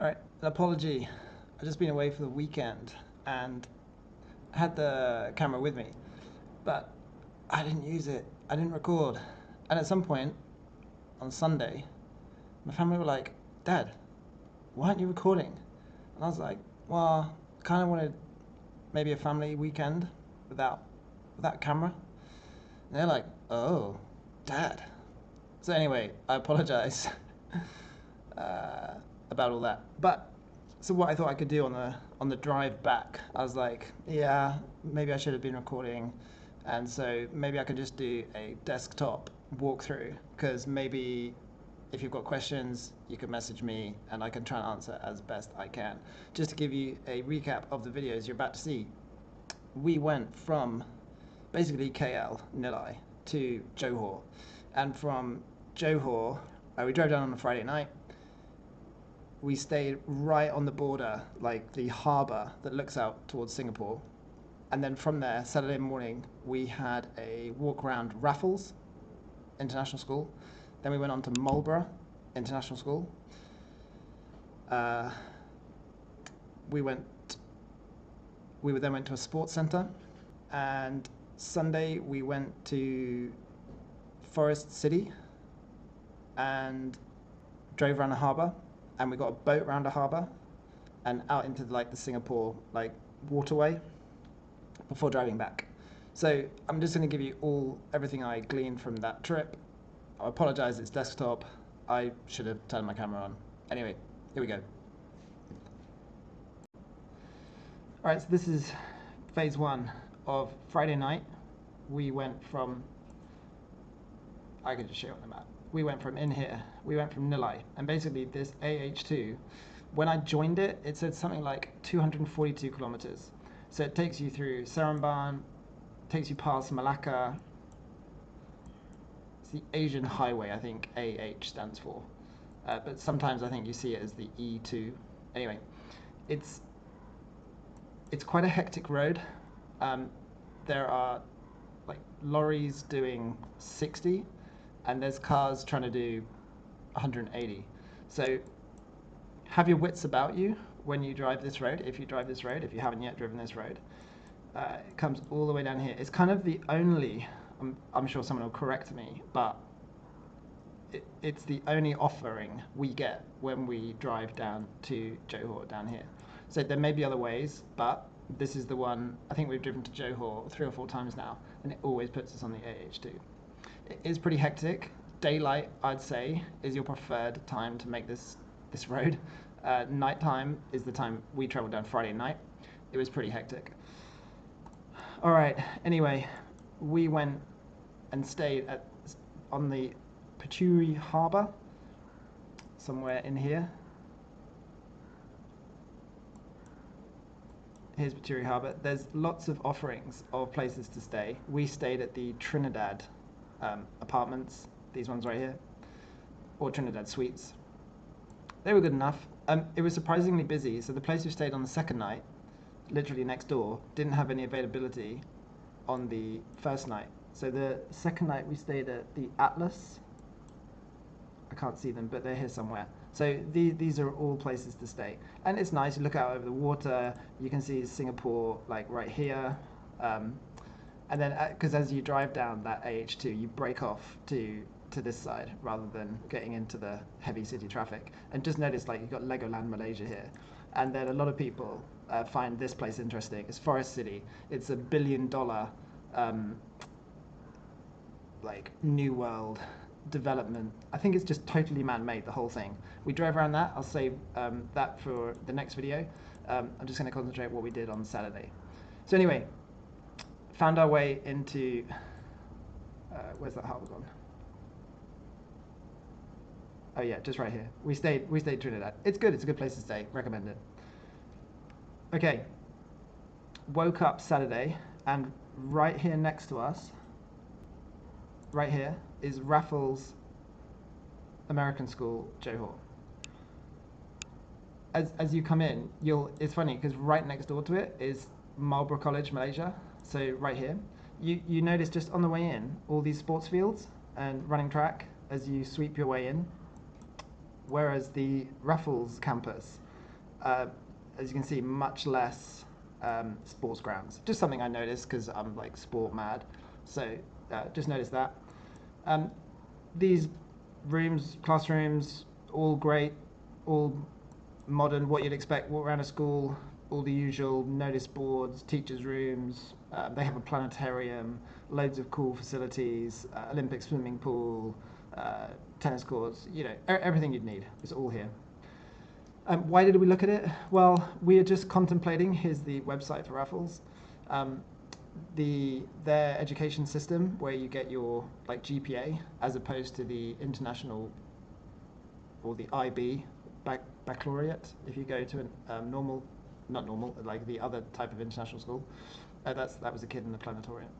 Alright, an apology. I've just been away for the weekend and had the camera with me, but I didn't use it. I didn't record. And at some point on Sunday, my family were like, Dad, why aren't you recording? And I was like, well, kind of wanted maybe a family weekend without camera. And they're like, oh, Dad. So anyway, I apologize uh, about all that. But so what I thought I could do on the drive back, I was like, yeah, maybe I should have been recording, and so maybe I could just do a desktop walkthrough, because maybe if you've got questions, you can message me and I can try and answer as best I can. Just to give you a recap of the videos you're about to see, we went from basically KL, Nilai, to Johor, and from Johor, we drove down on a Friday night. We stayed right on the border, like the harbour that looks out towards Singapore. And then from there, Saturday morning, we had a walk around Raffles International School. Then we went on to Marlborough International School. We then went to a sports centre. And Sunday, we went to Forest City and drove around the harbour. And we got a boat around the harbour and out into like the Singapore like waterway before driving back. So I'm just going to give you everything I gleaned from that trip. I apologise, it's desktop. I should have turned my camera on. Anyway, here we go. Alright, so this is phase one of Friday night. We went from, I could just show you on the map. We went from in here, we went from Nilai, and basically this AH2, when I joined it, it said something like 242 kilometers. So it takes you through Seremban, takes you past Malacca. It's the Asian Highway, I think AH stands for. But sometimes I think you see it as the E2. Anyway, it's quite a hectic road. There are like lorries doing 60, and there's cars trying to do 180. So have your wits about you when you drive this road, if you drive this road, if you haven't yet driven this road. It comes all the way down here. It's kind of the only, I'm sure someone will correct me, but it's the only offering we get when we drive down to Johor down here. So there may be other ways, but this is the one. I think we've driven to Johor 3 or 4 times now, and it always puts us on the AH2. It is pretty hectic. Daylight, I'd say, is your preferred time to make this road. Nighttime is the time we traveled down Friday night. It was pretty hectic. All right, anyway, we went and stayed on the Puteri Harbour, somewhere in here. Here's Puteri Harbour. There's lots of offerings of places to stay. We stayed at the Trinidad apartments, these ones right here, or Trinidad Suites. They were good enough. It was surprisingly busy, so the place we stayed on the second night, literally next door, didn't have any availability on the first night. So the second night we stayed at the Atlas. I can't see them, but they're here somewhere. So these are all places to stay. And it's nice, you look out over the water, you can see Singapore like right here. And then, because as you drive down that AH2, you break off to this side rather than getting into the heavy city traffic. And just notice, like, you've got Legoland Malaysia here. And then a lot of people find this place interesting. It's Forest City. It's $1 billion, like, New World development. I think it's just totally man-made, the whole thing. We drove around that. I'll save that for the next video. I'm just going to concentrate what we did on Saturday. So anyway, found our way into where's that harbour gone? Oh yeah, just right here. We stayed Trinidad. It's good. It's a good place to stay. Recommend it. Okay. Woke up Saturday, and right here next to us, right here, is Raffles American School, Johor. As you come in, it's funny because right next door to it is Marlborough College, Malaysia. So right here, you notice just on the way in, all these sports fields and running track as you sweep your way in. Whereas the Raffles campus as you can see, much less sports grounds. Just something I noticed because I'm like sport mad. So just noticed that. These rooms, classrooms, all great, all modern, what you'd expect around a school, all the usual notice boards, teachers' rooms. They have a planetarium, loads of cool facilities, Olympic swimming pool, tennis courts, everything you'd need is all here. Why did we look at it? Well, we are just contemplating, here's the website for Raffles, their education system where you get your like GPA as opposed to the international or the IB baccalaureate. If you go to a normal, not normal, like the other type of international school, that was a kid in the planetarium.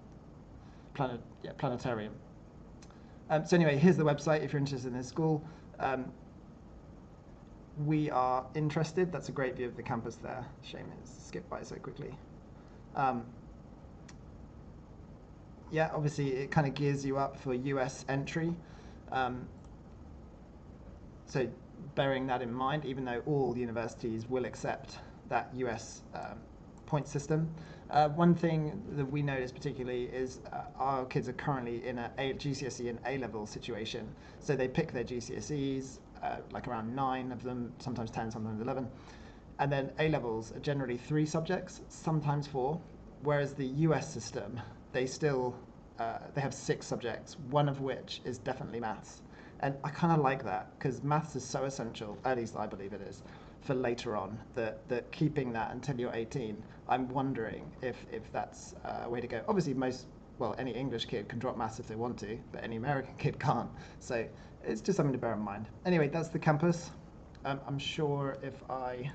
So anyway, here's the website if you're interested in this school. We are interested. That's a great view of the campus there. Shame it's skipped by so quickly. Yeah, obviously it kind of gears you up for US entry. So bearing that in mind, even though all universities will accept that US point system, one thing that we notice particularly is our kids are currently in a GCSE and A-level situation. So they pick their GCSEs, like around 9 of them, sometimes 10, sometimes 11. And then A-levels are generally 3 subjects, sometimes 4, whereas the US system, they have 6 subjects, one of which is definitely maths. And I kind of like that because maths is so essential, at least I believe it is, for later on, that keeping that until you're 18, I'm wondering if that's a way to go. Obviously, any English kid can drop maths if they want to, but any American kid can't. So it's just something to bear in mind. Anyway, that's the campus. I'm sure if I...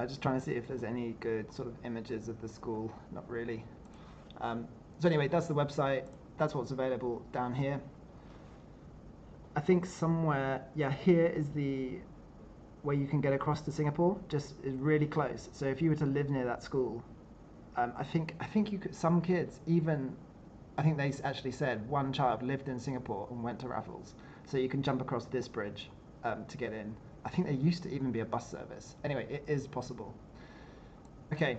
just trying to see if there's any good sort of images of the school. Not really. So anyway, that's the website. That's what's available down here. I think somewhere, here is the where you can get across to Singapore. Just is really close. So if you were to live near that school, I think you could. Some kids even, I think they actually said one child lived in Singapore and went to Raffles. So you can jump across this bridge to get in. I think there used to even be a bus service. Anyway, it is possible. Okay.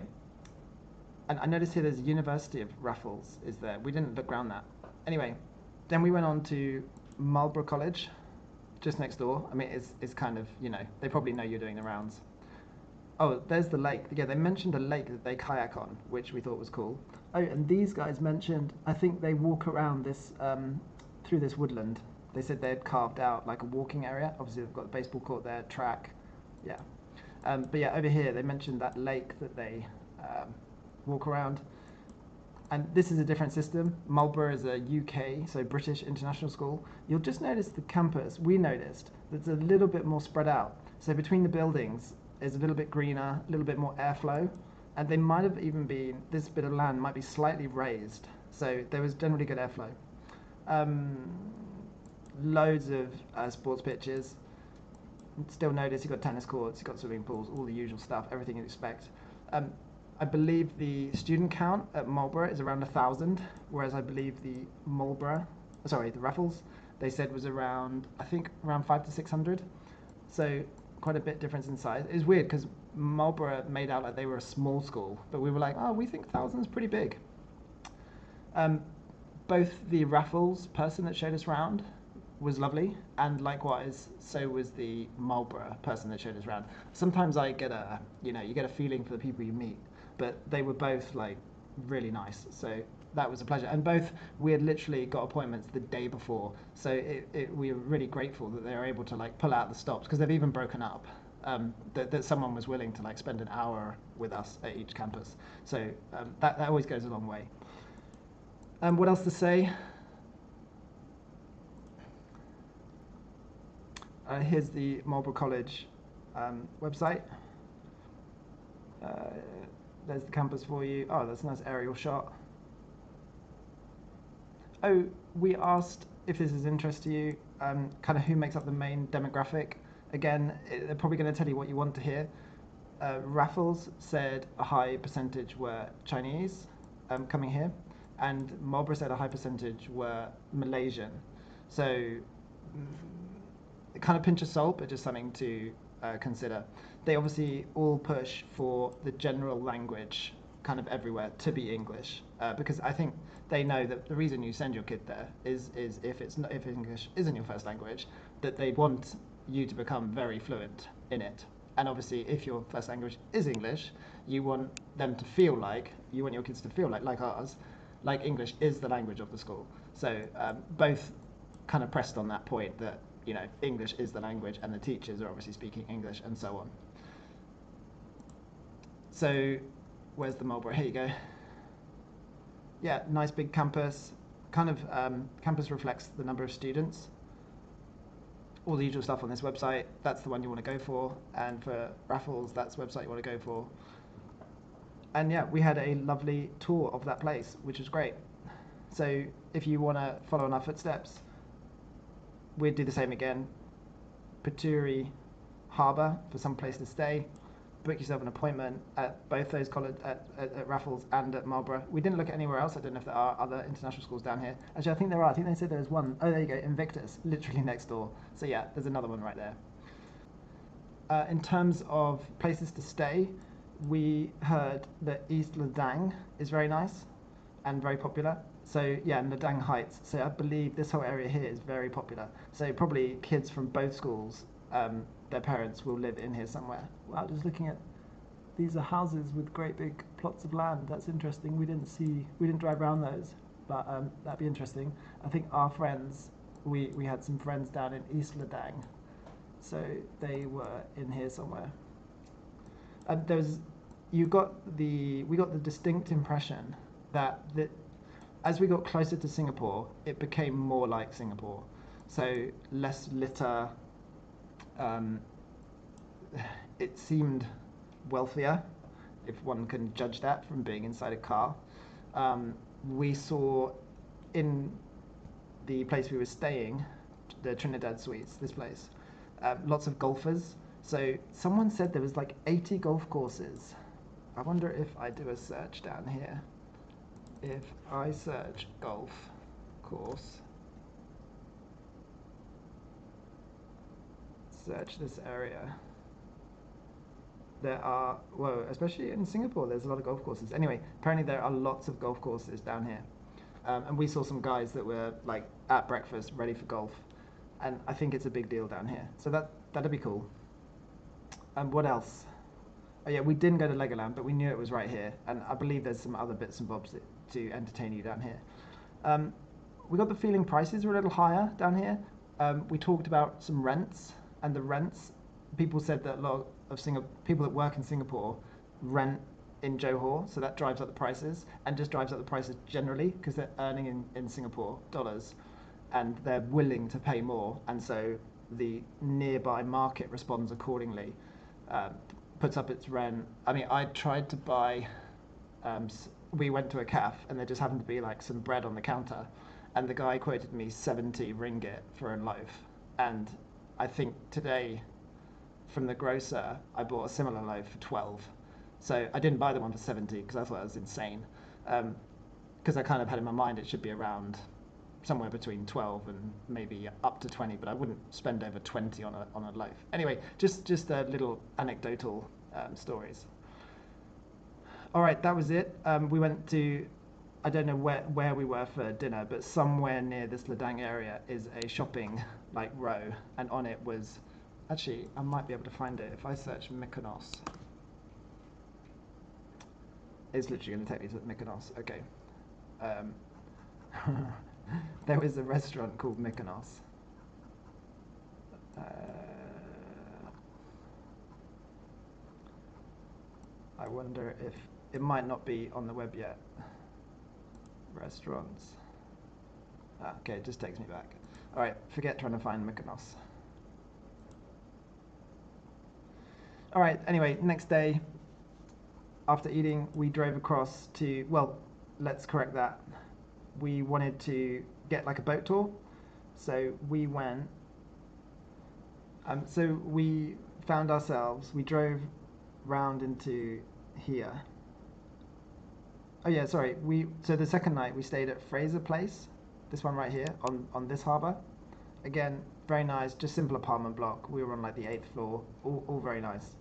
And I noticed here there's University of Raffles is there. We didn't look around that. Anyway, then we went on to Marlborough College, just next door. I mean, it's kind of, they probably know you're doing the rounds. Oh, there's the lake. Yeah, they mentioned a lake that they kayak on, which we thought was cool. Oh, and these guys mentioned, I think they walk around this, through this woodland. They said they had carved out like a walking area. Obviously, they've got the baseball court there, track. Yeah. But yeah, over here, they mentioned that lake that they walk around. And this is a different system. Marlborough is a UK, so British international school. You'll just notice the campus, we noticed, that's a little bit more spread out. So between the buildings is a little bit greener, a little bit more airflow. And they might have even been, this bit of land might be slightly raised. So there was generally good airflow. Loads of sports pitches. Still notice you've got tennis courts, you've got swimming pools, all the usual stuff, everything you'd expect. I believe the student count at Marlborough is around 1,000, whereas I believe the Raffles, they said was around 500 to 600. So quite a bit difference in size. It's weird because Marlborough made out like they were a small school, but we were like, oh, we think 1,000 is pretty big. Both the Raffles person that showed us around was lovely, and likewise, so was the Marlborough person that showed us around. Sometimes I get you get a feeling for the people you meet, but they were both like really nice. So that was a pleasure. And both, we had literally got appointments the day before, so we were really grateful that they were able to like pull out the stops because they've even broken up. That someone was willing to like spend an hour with us at each campus. So that always goes a long way. What else to say? Here's the Marlborough College website. There's the campus for you. Oh, that's a nice aerial shot. Oh, we asked if this is interest to you, kind of who makes up the main demographic. Again, they're probably going to tell you what you want to hear. Raffles said a high percentage were Chinese coming here, and Marlborough said a high percentage were Malaysian. So kind of pinch of salt, but just something to consider. They obviously all push for the general language kind of everywhere to be English, because I think they know that the reason you send your kid there is if English isn't your first language, that they want you to become very fluent in it. And obviously, if your first language is English, you want your kids to feel like ours, like English is the language of the school. So both kind of pressed on that point that English is the language, and the teachers are obviously speaking English, and so on. So, where's the Marlborough? Here you go. Yeah, nice big campus. Kind of campus reflects the number of students. All the usual stuff on this website, that's the one you want to go for. And for Raffles, that's the website you want to go for. And yeah, we had a lovely tour of that place, which was great. So if you want to follow in our footsteps, we'd do the same again. Puteri Harbour for some place to stay. Book yourself an appointment at both those colleges, at Raffles and at Marlborough. We didn't look at anywhere else. I don't know if there are other international schools down here. Actually, I think there are. I think they said there was one. Oh, there you go, Invictus, literally next door. So yeah, there's another one right there. In terms of places to stay, we heard that East Ladang is very nice and very popular. So yeah, Ladang Heights. So I believe this whole area here is very popular. So probably kids from both schools, their parents will live in here somewhere. Wow, just looking at, these are houses with great big plots of land. That's interesting. We didn't drive around those, but that'd be interesting. I think our friends, we had some friends down in East Ladang, so they were in here somewhere. And we got the distinct impression that as we got closer to Singapore, it became more like Singapore. So less litter. It seemed wealthier, if one can judge that from being inside a car. We saw in the place we were staying, the Trinidad Suites, this place, lots of golfers. So someone said there was like 80 golf courses. I wonder if I do a search down here. If I search golf course, search this area, there are, especially in Singapore, there's a lot of golf courses. Anyway, apparently there are lots of golf courses down here. And we saw some guys that were like at breakfast ready for golf. And I think it's a big deal down here. So that'd be cool. And what else? Oh yeah, we didn't go to Legoland, but we knew it was right here. And I believe there's some other bits and bobs to entertain you down here. We got the feeling prices were a little higher down here. We talked about some rents, and the rents, people said that a lot of people that work in Singapore rent in Johor, so that drives up the prices, and just drives up the prices generally because they're earning in Singapore dollars, and they're willing to pay more, and so the nearby market responds accordingly, puts up its rent. I mean, I tried to buy, we went to a cafe, and there just happened to be like some bread on the counter, and the guy quoted me 70 ringgit for a loaf, and I think today from the grocer I bought a similar loaf for 12. So I didn't buy the one for 70 because I thought that was insane, because I kind of had in my mind it should be around somewhere between 12 and maybe up to 20, but I wouldn't spend over 20 on a loaf. Anyway, just little anecdotal stories. All right, that was it. We went to, I don't know where we were for dinner, but somewhere near this Ladang area is a shopping like row, and on it was, actually I might be able to find it if I search Mykonos. It's literally going to take me to Mykonos. Okay. There was a restaurant called Mykonos. I wonder if it might not be on the web yet. Restaurants. Okay, it just takes me back. All right, forget trying to find Mykonos. All right, anyway, next day, after eating, we drove across to, well, let's correct that. We wanted to get like a boat tour. So we went. So we found ourselves. We drove round into here. Oh yeah, sorry. So the second night we stayed at Fraser Place, this one right here on this harbour. Again, very nice, just simple apartment block. We were on like the 8th floor, all very nice.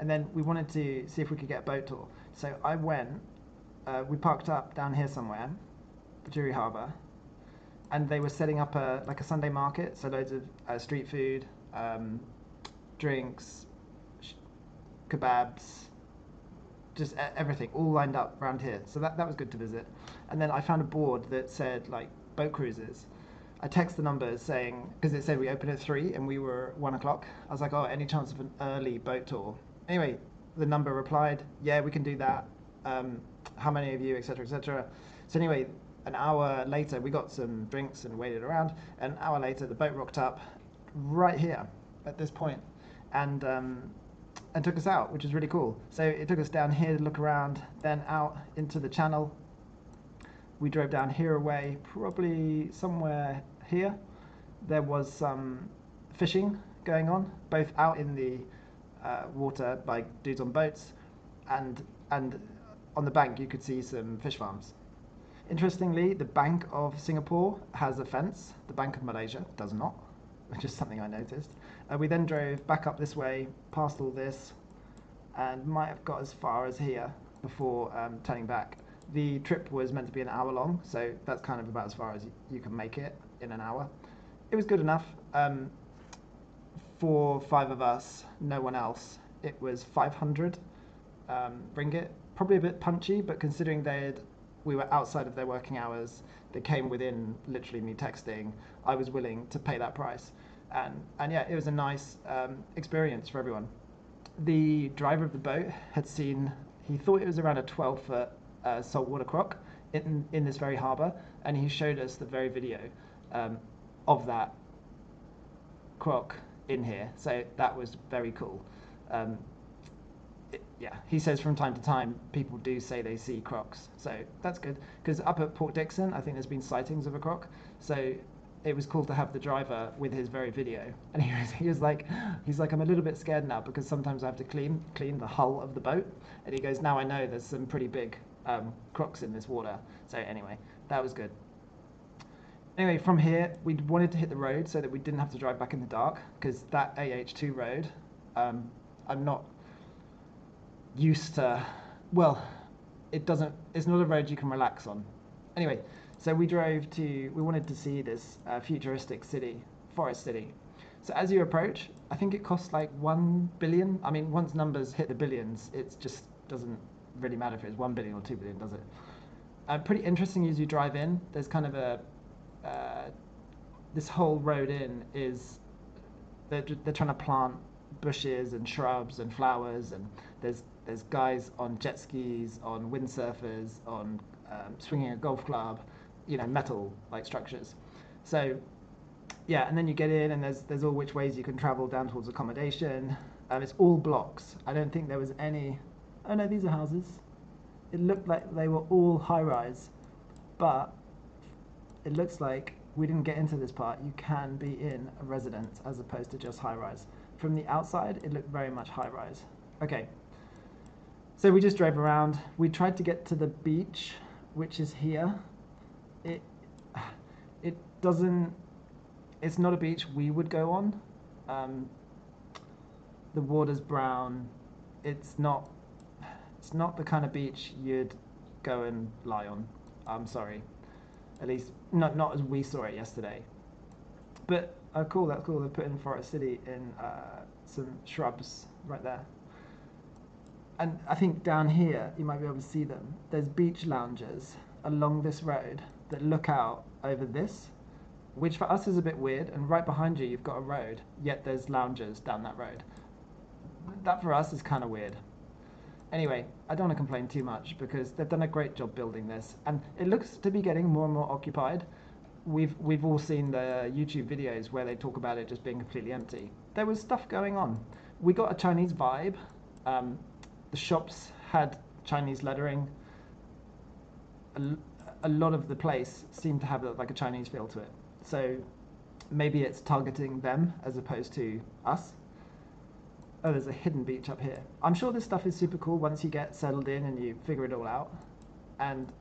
And then we wanted to see if we could get a boat tour. So I went. We parked up down here somewhere, Puteri Harbour, and they were setting up a Sunday market. So loads of street food, drinks, kebabs, just everything all lined up around here. So that was good to visit. And then I found a board that said like boat cruises. I text the numbers saying, because it said we open at 3 and we were 1 o'clock. I was like, oh, any chance of an early boat tour? Anyway, the number replied, yeah, we can do that. How many of you, etc., etc. So anyway, an hour later, we got some drinks and waited around. An hour later, the boat rocked up right here at this point, and took us out, which was really cool. So it took us down here to look around, then out into the channel. We drove down here away, probably somewhere here. There was some fishing going on, both out in the water by dudes on boats, and on the bank you could see some fish farms. Interestingly, the Bank of Singapore has a fence. The Bank of Malaysia does not, which is something I noticed. We then drove back up this way, past all this, and might have got as far as here before turning back. The trip was meant to be an hour long, so that's kind of about as far as you can make it in an hour. It was good enough. For 5 of us, no one else, it was 500 ringgit. Probably a bit punchy, but considering we were outside of their working hours, they came within literally me texting, I was willing to pay that price. And yeah, it was a nice experience for everyone. The driver of the boat he thought it was around a 12-foot saltwater croc in this very harbour, and he showed us the very video of that croc in here. So that was very cool. Yeah, he says from time to time people do say they see crocs, so that's good. Because up at Port Dickson, I think there's been sightings of a croc, so it was cool to have the driver with his very video. And he's like, I'm a little bit scared now because sometimes I have to clean the hull of the boat. And he goes, now I know there's some pretty big crocs in this water. So anyway, that was good. Anyway, from here, we wanted to hit the road so that we didn't have to drive back in the dark, because that AH2 road, I'm not used to, well, it's not a road you can relax on. Anyway, so we wanted to see this futuristic city, forest city. So as you approach, I think it costs like 1 billion. I mean, once numbers hit the billions, it just doesn't really matter if it's 1 billion or 2 billion, does it? Pretty interesting as you drive in. There's kind of this whole road in is, they're trying to plant bushes and shrubs and flowers, and there's guys on jet skis, on windsurfers, on swinging a golf club, metal like structures. So yeah, and then you get in, and there's all which ways you can travel down towards accommodation. It's all blocks. I don't think there was any. Oh no, these are houses. It looked like they were all high rise, but it looks like we didn't get into this part. You can be in a residence as opposed to just high rise. From the outside, it looked very much high rise. Okay, so we just drove around. We tried to get to the beach, which is here. It doesn't. It's not a beach we would go on. The water's brown. It's not the kind of beach you'd go and lie on. I'm sorry. At least not as we saw it yesterday. But cool, that's cool. They put in Forest City in some shrubs right there. And I think down here, you might be able to see them. There's beach lounges along this road that look out over this, which for us is a bit weird. And right behind you, you've got a road, yet there's lounges down that road. That for us is kind of weird. Anyway, I don't want to complain too much because they've done a great job building this, and it looks to be getting more and more occupied. We've all seen the YouTube videos where they talk about it just being completely empty. There was stuff going on. We got a Chinese vibe. The shops had Chinese lettering. A lot of the place seemed to have like a Chinese feel to it. So maybe it's targeting them as opposed to us. Oh, there's a hidden beach up here. I'm sure this stuff is super cool once you get settled in and you figure it all out. And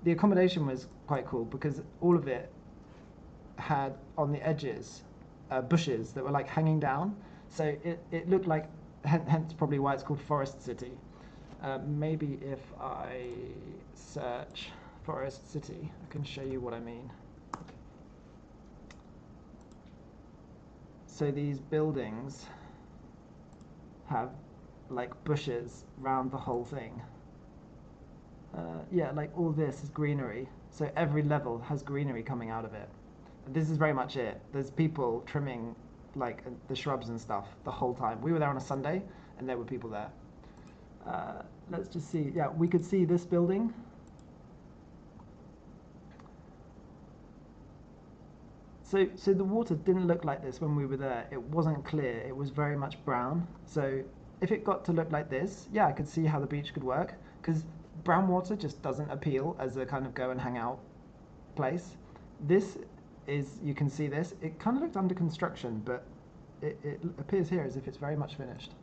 the accommodation was quite cool because all of it had on the edges bushes that were like hanging down. So it looked like, hence probably why it's called Forest City. Maybe if I search Forest City, I can show you what I mean. So these buildings have like bushes round the whole thing. Yeah, like all this is greenery. So every level has greenery coming out of it. And this is very much it. There's people trimming like the shrubs and stuff the whole time. We were there on a Sunday and there were people there. Let's just see. Yeah, we could see this building. So the water didn't look like this when we were there. It wasn't clear. It was very much brown. So if it got to look like this, yeah, I could see how the beach could work. Because brown water just doesn't appeal as a kind of go and hang out place. This is, you can see this. It kind of looked under construction, but it appears here as if it's very much finished.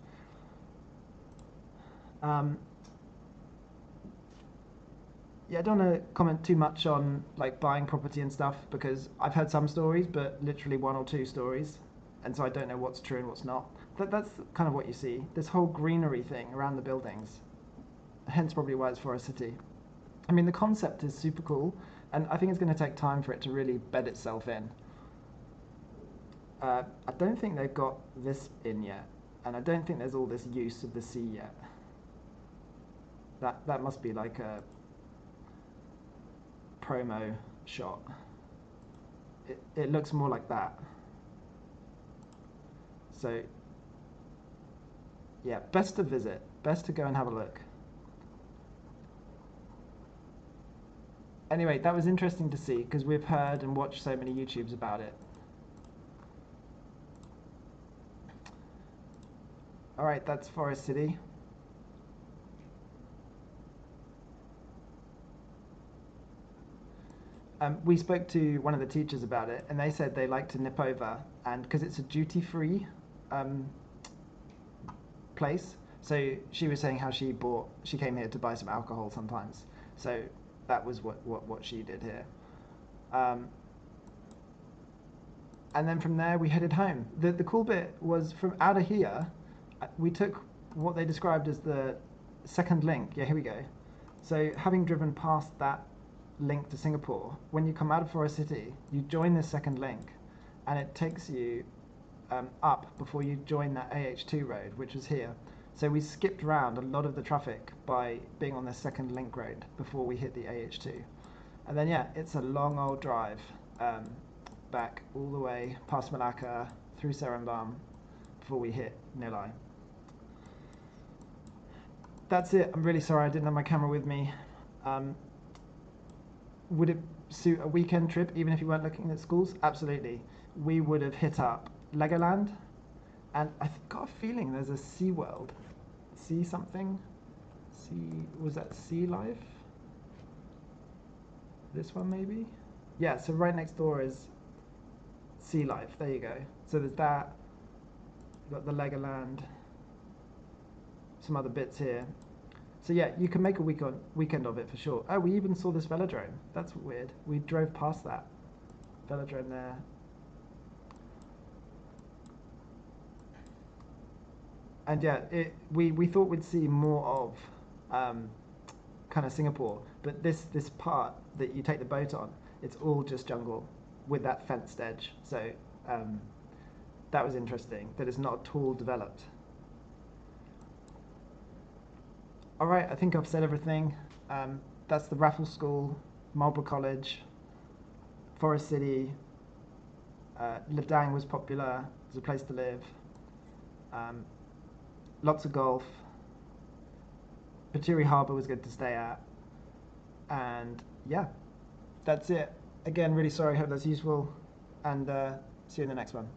Yeah, I don't want to comment too much on like buying property and stuff because I've heard some stories, but literally one or two stories, and so I don't know what's true and what's not. That's kind of what you see. This whole greenery thing around the buildings, hence probably why it's Forest City. I mean, the concept is super cool, and I think it's going to take time for it to really bed itself in. I don't think they've got this in yet, and I don't think there's all this use of the sea yet. That must be like a promo shot. It looks more like that. So yeah, best to visit, best to go and have a look. Anyway, that was interesting to see because we've heard and watched so many YouTubes about it. All right, that's Forest City. We spoke to one of the teachers about it, and they said they like to nip over, and because it's a duty-free place. So she was saying how she came here to buy some alcohol sometimes. So that was what she did here. And then from there we headed home. The cool bit was from out of here, we took what they described as the second link. Yeah, here we go. So having driven past that link to Singapore, when you come out of Forest City, you join this second link, and it takes you up before you join that AH2 road, which was here. So we skipped around a lot of the traffic by being on the second link road before we hit the AH2. And then yeah, it's a long old drive back all the way past Malacca, through Seremban, before we hit Nilai. That's it. I'm really sorry I didn't have my camera with me. Would it suit a weekend trip even if you weren't looking at schools? Absolutely. We would have hit up Legoland, and I've got a feeling there's a Sea World. Sea something? Was that Sea Life? This one maybe? Yeah, so right next door is Sea Life. There you go. So there's that. You've got the Legoland. Some other bits here. So yeah, you can make a weekend of it for sure. Oh, we even saw this velodrome. That's weird. We drove past that velodrome there. And yeah, we thought we'd see more of kind of Singapore, but this part that you take the boat on, it's all just jungle with that fenced edge. So that was interesting. That it's not at all developed. All right, I think I've said everything. That's the Raffles School, Marlborough College, Forest City. Ladang was popular as a place to live. Lots of golf. Puteri Harbour was good to stay at. And yeah, that's it. Again, really sorry, hope that's useful. And see you in the next one.